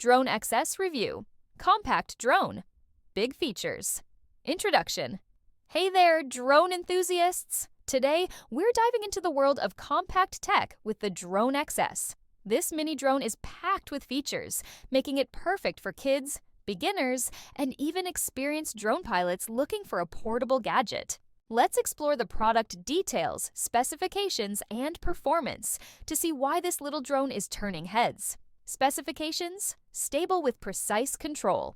DroneXS Review. Compact Drone. Big Features. Introduction. Hey there, drone enthusiasts! Today, we're diving into the world of compact tech with the DroneXS. This mini drone is packed with features, making it perfect for kids, beginners, and even experienced drone pilots looking for a portable gadget. Let's explore the product details, specifications, and performance to see why this little drone is turning heads. Specifications: stable with precise control.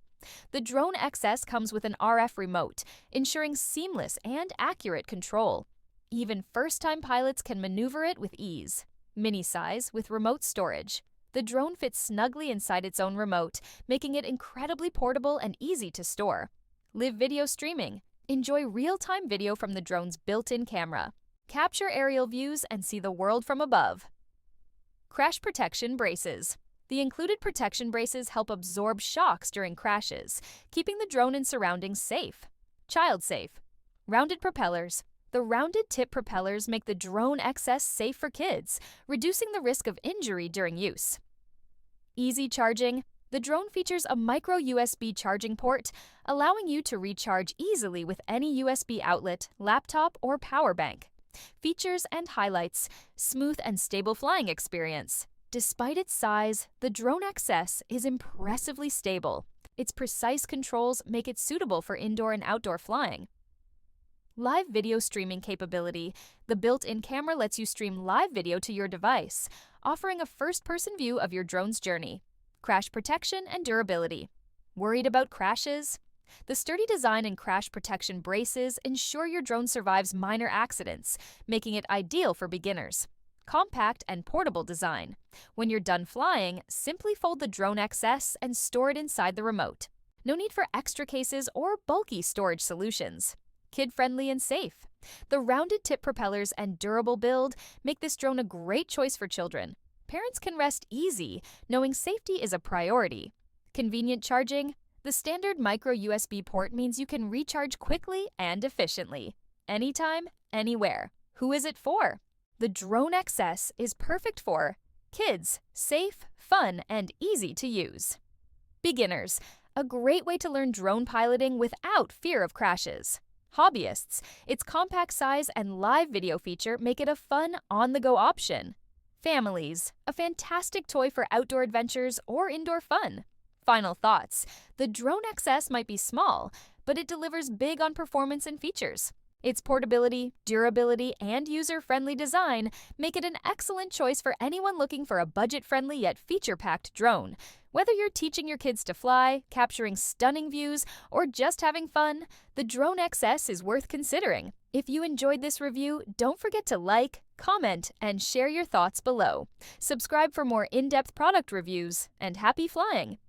The DroneXS comes with an RF remote, ensuring seamless and accurate control. Even first-time pilots can maneuver it with ease. Mini size with remote storage. The drone fits snugly inside its own remote, making it incredibly portable and easy to store. Live video streaming. Enjoy real-time video from the drone's built-in camera. Capture aerial views and see the world from above. Crash protection braces. The included protection braces help absorb shocks during crashes, keeping the drone and surroundings safe. Child safe. Rounded propellers. The rounded tip propellers make the DroneXS safe for kids, reducing the risk of injury during use. Easy charging. The drone features a micro USB charging port, allowing you to recharge easily with any USB outlet, laptop, or power bank. Features and highlights. Smooth and stable flying experience. Despite its size, the DroneXS is impressively stable. Its precise controls make it suitable for indoor and outdoor flying. Live video streaming capability. The built-in camera lets you stream live video to your device, offering a first-person view of your drone's journey. Crash protection and durability. Worried about crashes? The sturdy design and crash protection braces ensure your drone survives minor accidents, making it ideal for beginners. Compact and portable design. When you're done flying, simply fold the DroneXS and store it inside the remote. No need for extra cases or bulky storage solutions. Kid-friendly and safe. The rounded tip propellers and durable build make this drone a great choice for children. Parents can rest easy, knowing safety is a priority. Convenient charging. The standard micro USB port means you can recharge quickly and efficiently. Anytime, anywhere. Who is it for? The DroneXS is perfect for kids, safe, fun, and easy to use. Beginners, a great way to learn drone piloting without fear of crashes. Hobbyists, its compact size and live video feature make it a fun, on-the-go option. Families, a fantastic toy for outdoor adventures or indoor fun. Final thoughts: the DroneXS might be small, but it delivers big on performance and features. Its portability, durability, and user-friendly design make it an excellent choice for anyone looking for a budget-friendly yet feature-packed drone. Whether you're teaching your kids to fly, capturing stunning views, or just having fun, the DroneXS is worth considering. If you enjoyed this review, don't forget to like, comment, and share your thoughts below. Subscribe for more in-depth product reviews, and happy flying!